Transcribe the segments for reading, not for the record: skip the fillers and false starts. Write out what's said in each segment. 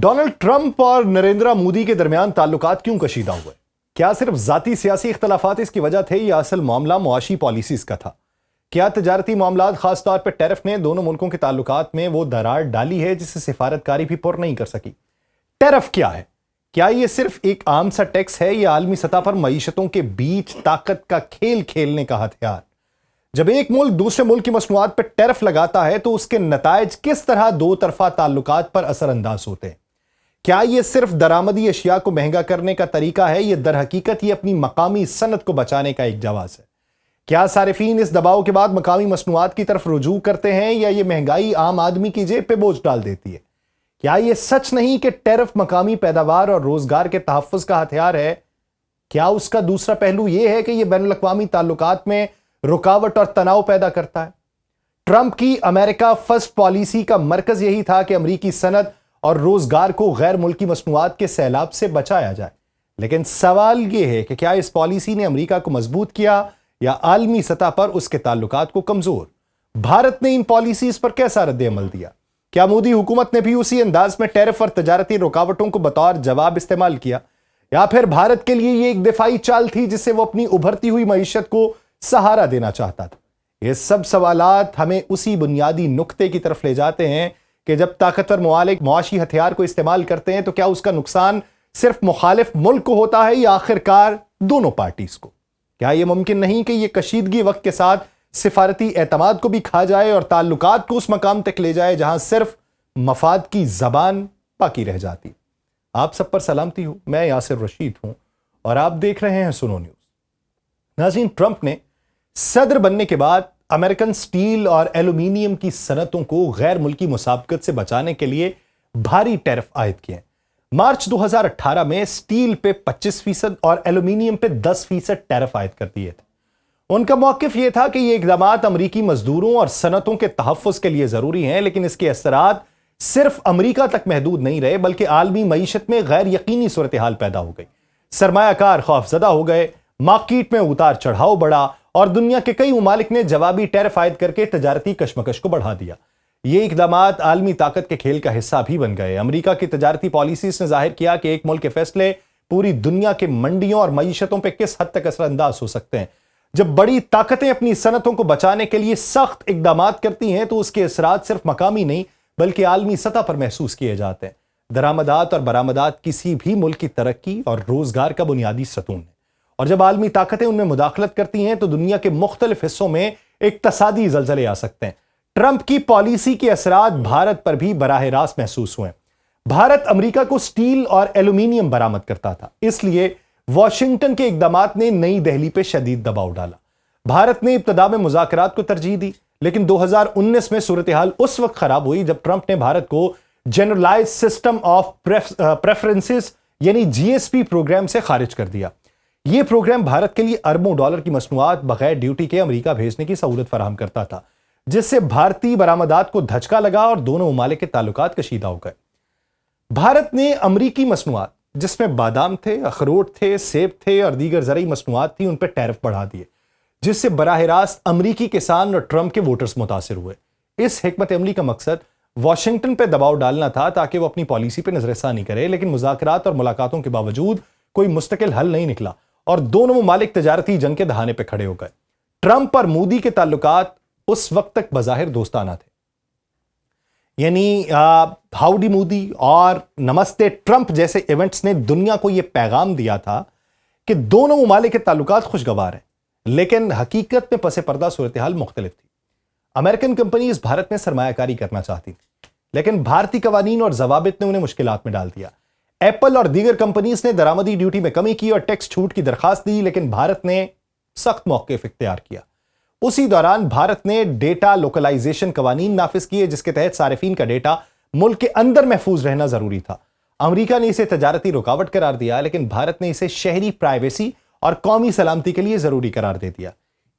Donald Trump اور نریندر مودی کے درمیان تعلقات کیوں کشیدہ ہوئے؟ کیا صرف ذاتی سیاسی اختلافات اس کی وجہ تھے یا اصل معاملہ معاشی پالیسیز کا تھا؟ کیا تجارتی معاملات خاص طور پر ٹیرف نے دونوں ملکوں کے تعلقات میں وہ دراڑ ڈالی ہے جسے سفارتکاری بھی پر نہیں کر سکی؟ ٹیرف کیا ہے؟ کیا یہ صرف ایک عام سا ٹیکس ہے یا عالمی سطح پر معیشتوں کے بیچ طاقت کا کھیل کھیلنے کا ہتھیار؟ جب ایک ملک دوسرے ملک کی مصنوعات پر ٹیرف لگاتا ہے تو اس کے نتائج کس طرح دو طرفہ تعلقات پر اثر انداز ہوتے ہیں؟ کیا یہ صرف درآمدی اشیاء کو مہنگا کرنے کا طریقہ ہے یا در حقیقت یہ اپنی مقامی صنعت کو بچانے کا ایک جواز ہے؟ کیا صارفین اس دباؤ کے بعد مقامی مصنوعات کی طرف رجوع کرتے ہیں یا یہ مہنگائی عام آدمی کی جیب پہ بوجھ ڈال دیتی ہے؟ کیا یہ سچ نہیں کہ ٹیرف مقامی پیداوار اور روزگار کے تحفظ کا ہتھیار ہے؟ کیا اس کا دوسرا پہلو یہ ہے کہ یہ بین الاقوامی تعلقات میں رکاوٹ اور تناؤ پیدا کرتا ہے؟ ٹرمپ کی امریکہ فرسٹ پالیسی کا مرکز یہی تھا کہ امریکی صنعت اور روزگار کو غیر ملکی مصنوعات کے سیلاب سے بچایا جائے، لیکن سوال یہ ہے کہ کیا اس پالیسی نے امریکہ کو مضبوط کیا یا عالمی سطح پر اس کے تعلقات کو کمزور؟ بھارت نے ان پالیسیز پر کیسا رد عمل دیا؟ کیا مودی حکومت نے بھی اسی انداز میں ٹیرف اور تجارتی رکاوٹوں کو بطور جواب استعمال کیا، یا پھر بھارت کے لیے یہ ایک دفاعی چال تھی جس سے وہ اپنی ابھرتی ہوئی معیشت کو سہارا دینا چاہتا تھا؟ یہ سب سوالات ہمیں اسی بنیادی نقطے کی طرف لے جاتے ہیں کہ جب طاقتور ممالک معاشی ہتھیار کو استعمال کرتے ہیں تو کیا اس کا نقصان صرف مخالف ملک کو ہوتا ہے یا آخرکار دونوں پارٹیز کو؟ کیا یہ ممکن نہیں کہ یہ کشیدگی وقت کے ساتھ سفارتی اعتماد کو بھی کھا جائے اور تعلقات کو اس مقام تک لے جائے جہاں صرف مفاد کی زبان باقی رہ جاتی؟ آپ سب پر سلامتی ہو، میں یاسر رشید ہوں اور آپ دیکھ رہے ہیں سنو نیوز۔ ناظرین، ٹرمپ نے صدر بننے کے بعد امریکن سٹیل اور ایلومینیم کی صنعتوں کو غیر ملکی مسابقت سے بچانے کے لیے بھاری ٹیرف عائد کیے ہیں۔ مارچ 2018 میں سٹیل پہ 25% اور ایلومینیم پہ 10% ٹیرف عائد کر دیے تھے۔ ان کا موقف یہ تھا کہ یہ اقدامات امریکی مزدوروں اور صنعتوں کے تحفظ کے لیے ضروری ہیں، لیکن اس کے اثرات صرف امریکہ تک محدود نہیں رہے بلکہ عالمی معیشت میں غیر یقینی صورتحال پیدا ہو گئی۔ سرمایہ کار خوفزدہ ہو گئے، مارکیٹ میں اتار چڑھاؤ بڑھا اور دنیا کے کئی ممالک نے جوابی ٹیرف عائد کر کے تجارتی کشمکش کو بڑھا دیا۔ یہ اقدامات عالمی طاقت کے کھیل کا حصہ بھی بن گئے۔ امریکہ کی تجارتی پالیسیز نے ظاہر کیا کہ ایک ملک کے فیصلے پوری دنیا کے منڈیوں اور معیشتوں پہ کس حد تک اثر انداز ہو سکتے ہیں۔ جب بڑی طاقتیں اپنی صنعتوں کو بچانے کے لیے سخت اقدامات کرتی ہیں تو اس کے اثرات صرف مقامی نہیں بلکہ عالمی سطح پر محسوس کیے جاتے ہیں۔ درآمدات اور برآمدات کسی بھی ملک کی ترقی اور روزگار کا بنیادی ستون ہے، اور جب عالمی طاقتیں ان میں مداخلت کرتی ہیں تو دنیا کے مختلف حصوں میں اقتصادی زلزلے آ سکتے ہیں۔ ٹرمپ کی پالیسی کے اثرات بھارت پر بھی براہ راست محسوس ہوئے۔ بھارت امریکہ کو سٹیل اور ایلومینیم برآمد کرتا تھا، اس لیے واشنگٹن کے اقدامات نے نئی دہلی پہ شدید دباؤ ڈالا۔ بھارت نے ابتدا میں مذاکرات کو ترجیح دی، لیکن 2019 میں صورتحال اس وقت خراب ہوئی جب ٹرمپ نے بھارت کو جنرلائز سسٹم آف پریفرنسز یعنی GSP پروگرام سے خارج کر دیا۔ یہ پروگرام بھارت کے لیے اربوں ڈالر کی مصنوعات بغیر ڈیوٹی کے امریکہ بھیجنے کی سہولت فراہم کرتا تھا، جس سے بھارتی برآمدات کو دھچکا لگا اور دونوں ممالک کے تعلقات کشیدہ ہو گئے۔ بھارت نے امریکی مصنوعات جس میں بادام تھے، اخروٹ تھے، سیب تھے اور دیگر زرعی مصنوعات تھیں ان پہ ٹیرف بڑھا دیے، جس سے براہ راست امریکی کسان اور ٹرمپ کے ووٹرز متاثر ہوئے۔ اس حکمت عملی کا مقصد واشنگٹن پہ دباؤ ڈالنا تھا تاکہ وہ اپنی پالیسی پہ نظر ثانی کرے، لیکن مذاکرات اور ملاقاتوں کے باوجود کوئی مستقل حل نہیں نکلا اور دونوں ممالک تجارتی جنگ کے دہانے پہ کھڑے ہو گئے۔ ٹرمپ اور مودی کے تعلقات اس وقت تک بظاہر دوستانہ تھے، یعنی ہاؤڈی مودی اور نمستے ٹرمپ جیسے ایونٹس نے دنیا کو یہ پیغام دیا تھا کہ دونوں ممالک کے تعلقات خوشگوار ہیں، لیکن حقیقت میں پس پردہ صورتحال مختلف تھی۔ امریکن کمپنیز بھارت میں سرمایہ کاری کرنا چاہتی تھیں، لیکن بھارتی قوانین اور ضوابط نے انہیں مشکلات میں ڈال دیا۔ ایپل اور دیگر کمپنیز نے درآمدی ڈیوٹی میں کمی کی اور ٹیکس چھوٹ کی درخواست دی، لیکن بھارت نے سخت موقف اختیار کیا۔ اسی دوران بھارت نے ڈیٹا لوکلائزیشن قوانین نافذ کیے جس کے تحت صارفین کا ڈیٹا ملک کے اندر محفوظ رہنا ضروری تھا۔ امریکہ نے اسے تجارتی رکاوٹ قرار دیا، لیکن بھارت نے اسے شہری پرائیویسی اور قومی سلامتی کے لیے ضروری قرار دے دیا۔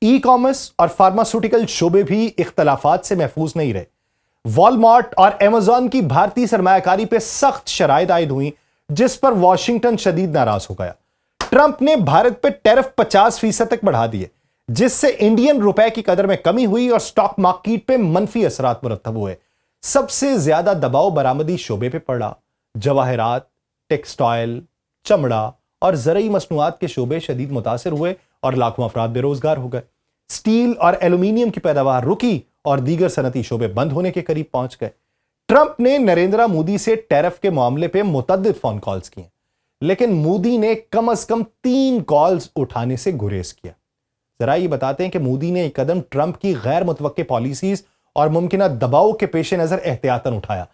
ای کامرس اور فارماسیوٹیکل شعبے بھی اختلافات سے محفوظ نہیں رہے۔ والمارٹ اور ایمیزون کی بھارتی سرمایہ کاری پہ سخت شرائط عائد ہوئیں جس پر واشنگٹن شدید ناراض ہو گیا۔ ٹرمپ نے بھارت پہ ٹیرف 50% تک بڑھا دیے، جس سے انڈین روپے کی قدر میں کمی ہوئی اور سٹاک مارکیٹ پہ منفی اثرات مرتب ہوئے۔ سب سے زیادہ دباؤ برآمدی شعبے پہ پڑا۔ जवाहरात, टेक्सटाइल, चमड़ा और ज़रई मसनूआत के शोबे शदीद मुतासिर हुए और लाखों अफराद बेरोजगार हो गए। स्टील और एल्यूमिनियम की पैदावार रुकी और दीगर सनती शोबे बंद होने के करीब पहुंच गए। ट्रंप ने नरेंद्र मोदी से टैरिफ के मामले पे मुतअद्दिद फोन कॉल्स किए, लेकिन मोदी ने कम से कम 3 कॉल्स उठाने से गुरेज किया। जरा ये बताते हैं कि मोदी ने एक कदम ट्रंप की गैर मुतवक्के पॉलिसीज और मुमकिना दबाव के पेश नजर एहतियातन उठाया,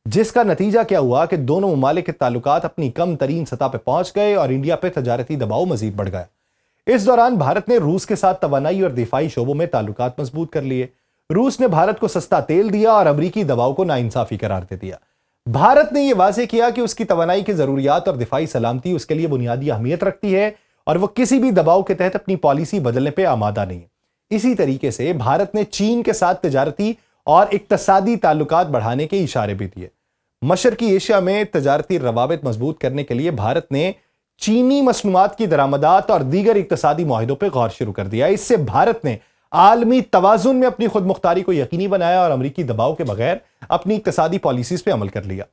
जिसका नतीजा क्या हुआ कि दोनों ममालिक के ताल्लुकात अपनी कम तरीन सतह पर पहुंच गए और इंडिया पर तजारती दबाव मजीद बढ़ गया। इस दौरान भारत ने रूस के साथ तवानाई और दिफाई शोबों में ताल्लुकात मजबूत कर लिए। रूस ने भारत को सस्ता तेल दिया और अमरीकी दबाव को नाइंसाफी करार दे दिया। भारत ने यह वाज़ेह किया कि उसकी तवानाई की जरूरियात और दिफाई सलामती उसके लिए बुनियादी अहमियत रखती है और वह किसी भी दबाव के तहत अपनी पॉलिसी बदलने पर आमादा नहीं है। इसी तरीके से भारत ने चीन के साथ तजारती और इक्तसादी ताल्लुकात बढ़ाने के इशारे भी दिए। मशरकी एशिया में तजारती रवाबित मजबूत करने के लिए भारत ने चीनी मसनूआत की दरामदात और दीगर इक्तसादी मुआहिदों पर गौर शुरू कर दिया। इससे भारत ने आलमी तवाजुन में अपनी खुद मुख्तारी को यकीनी बनाया और अमरीकी दबाव के बगैर अपनी इक्तसादी पॉलिसीज पे अमल कर लिया।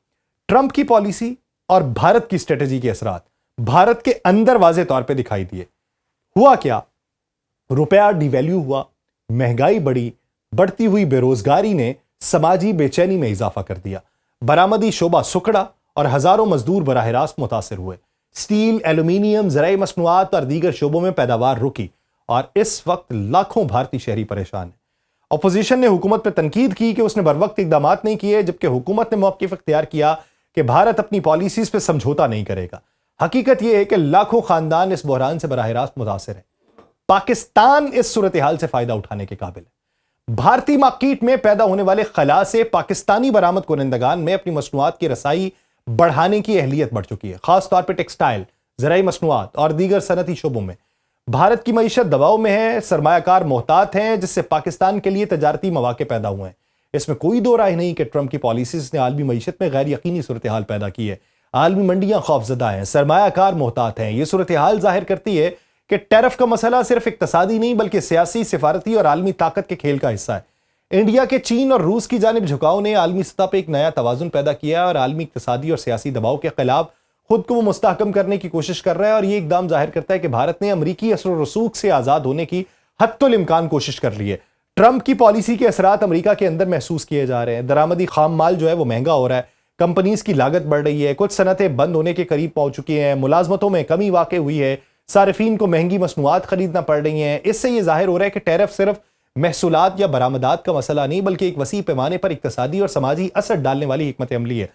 ट्रंप की पॉलिसी और भारत की स्ट्रेटेजी के असरात भारत के अंदर वाज़े तौर पे दिखाई दिए। हुआ क्या? रुपया डिवैल्यू हुआ, महंगाई बढ़ी, बढ़ती हुई बेरोजगारी ने समाजी बेचैनी में इजाफा कर दिया, बरामदी शोबा सुकड़ा और हजारों मजदूर बराह रास्त मुतासिर हुए। स्टील, एल्यूमिनियम, ज़राई मसनूआत और दीगर शोबों में पैदावार रुकी और इस वक्त लाखों भारतीय शहरी परेशान हैं। अपोजिशन ने हुकूमत पर तनकीद की कि उसने बरवक्त इकदाम नहीं किए, जबकि हुकूमत ने मौक़िफ़ इख्तियार किया कि भारत अपनी पॉलिसीज पर समझौता नहीं करेगा। हकीकत यह है कि लाखों खानदान इस बहरान से बराह रास्त मुतासिर हैं। पाकिस्तान इस सूरत हाल से फायदा उठाने के काबिल है। भारतीय मार्केट में पैदा होने वाले खला से पाकिस्तानी बरामद कुनंदगान में अपनी मसनूआत की रसाई बढ़ाने की अहलियत बढ़ चुकी है, खासतौर पर टेक्सटाइल, ज़राई मसनूआत और दीगर सनती शोबों में। भारत की मईशत दबाव में है, सरमायाकार मोहतात हैं, जिससे पाकिस्तान के लिए तजारती मौके पैदा हुए हैं। इसमें कोई दो राय नहीं कि ट्रंप की पॉलिसीज ने आलमी मईशत में गैर यकीनी सूरत हाल पैदा की है। आलमी मंडियां खौफजदा हैं, सरमायाकार मोहतात हैं। यह सूरत हाल जाहिर करती है कि टैरिफ का मसला सिर्फ इक्तसादी नहीं बल्कि सियासी, सिफारती और आलमी ताकत के खेल का हिस्सा है। इंडिया के चीन और रूस की जानिब झुकाव ने आलमी सतह पर एक नया तवाजुन पैदा किया और आलमी इक्तसादी और सियासी दबाव के खिलाफ खुद को वो मुस्तहकम करने की कोशिश कर रहा है। और ये इकदाम जाहिर करता है कि भारत ने अमरीकी असर और रसूख से आजाद होने की हत्तुल इम्कान कोशिश कर ली है। ट्रंप की पॉलिसी के असरात अमरीका के अंदर महसूस किए जा रहे हैं। दरामदी खाम माल जो है वो महंगा हो रहा है, कंपनीज की लागत बढ़ रही है, कुछ सनतें बंद होने के करीब पहुंच चुकी हैं, मुलाजमतों में कमी वाक़ हुई है, सारिफीन को महंगी मसनूआत खरीदना पड़ रही हैं। इससे यह जाहिर हो रहा है कि टैरिफ सिर्फ महसूलात या बरामदात का मसला नहीं बल्कि एक वसी पैमाने पर इक्तसादी और समाजी असर डालने वाली हिकमत अमली है।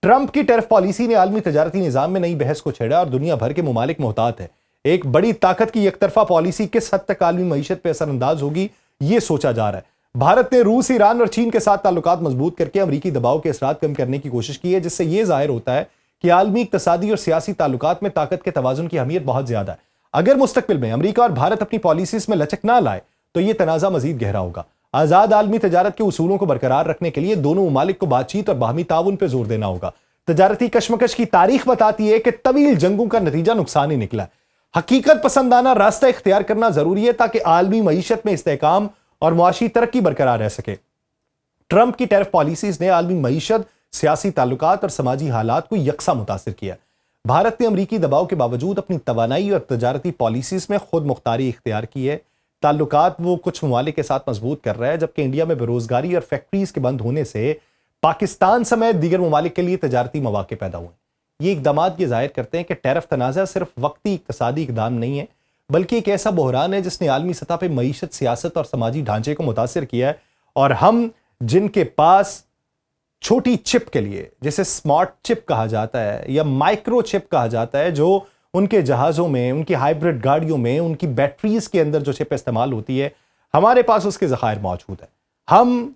ट्रंप की टैरिफ पॉलिसी ने आलमी तजारती निजाम में नई बहस को छेड़ा और दुनिया भर के मुमालिक मोहतात है। एक बड़ी ताकत की एकतरफा पॉलिसी किस हद तक आलमी मईशत पर असरअंदाज होगी, ये सोचा जा रहा है। भारत ने रूस, ईरान और चीन के साथ ताल्लुकात मजबूत करके अमरीकी दबाव के असरात कम करने की कोशिश की है, जिससे यह जाहिर होता है कि आलमी इक्तसादी और सियासी ताल्लुकात में ताकत के तवाजुन की अहमियत बहुत ज्यादा है। अगर मुस्तकबिल में अमरीका और भारत अपनी पॉलिसीज में लचक ना लाए तो यह तनाज़ा मजीद गहरा होगा। आजाद आलमी तजारत के उसूलों को बरकरार रखने के लिए दोनों ममालिक को बातचीत और बाहमी ताउन पर जोर देना होगा। तजारती कशमकश की तारीख बताती है कि तवील जंगों का नतीजा नुकसान ही निकला है। हकीकत पसंदाना रास्ता इख्तियार करना जरूरी है ताकि आलमी मईशत में इस्तेहकाम और मुआशी तरक्की बरकरार रह सके। ट्रंप की टैरिफ पॉलिसीज ने आलमी मईशत, सियासी ताल्लुकात और समाजी हालात को यकसा मुतासिर किया। भारत ने अमरीकी दबाव के बावजूद अपनी तवानाई और तजारती पॉलिसीज में खुद मुख्तारी इख्तियार की है। ताल्लुकात वो कुछ ममालिक के साथ मजबूत कर रहा है, जबकि इंडिया में बेरोजगारी और फैक्ट्रीज के बंद होने से पाकिस्तान समेत दीगर ममालिक के लिए तजारती मौके पैदा हुए। ये इकदामात ये जाहिर करते हैं कि टैरिफ तनाज़ा सिर्फ वक्ती इक्तसादी इकदाम नहीं है बल्कि एक ऐसा बहरान है जिसने आलमी सतह पर मईशत, सियासत और समाजी ढांचे को मुतासिर किया है। और हम जिनके पास छोटी चिप के लिए, जिसे स्मार्ट चिप कहा जाता है या माइक्रो चिप कहा जाता है, जो उनके जहाज़ों में, उनकी हाइब्रिड गाड़ियों में, उनकी बैटरीज के अंदर जो चिप इस्तेमाल होती है, हमारे पास उसके ज़खायर मौजूद है। हम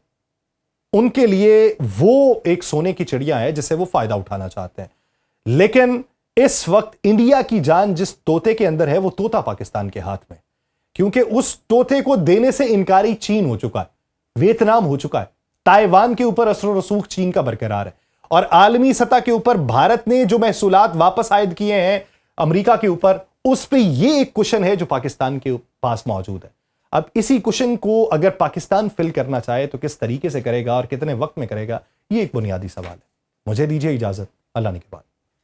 उनके लिए वो एक सोने की चिड़िया है जिससे वो फायदा उठाना चाहते हैं। लेकिन इस वक्त इंडिया की जान जिस तोते के अंदर है वो तोता पाकिस्तान के हाथ में, क्योंकि उस तोते को देने से इनकारी चीन हो चुका है, वियतनाम हो चुका है, ताइवान के ऊपर असर रसूख चीन का बरकरार है और आलमी सतह के ऊपर भारत ने जो महसूलात वापस आयद किए हैं अमेरिका के ऊपर, उस पे ये एक कुशन है जो पाकिस्तान के पास मौजूद है। अब इसी कुशन को अगर पाकिस्तान फिल करना चाहे तो किस तरीके से करेगा और कितने वक्त में करेगा, ये एक बुनियादी सवाल है। मुझे दीजिए इजाजत, اللہ نے کے بعد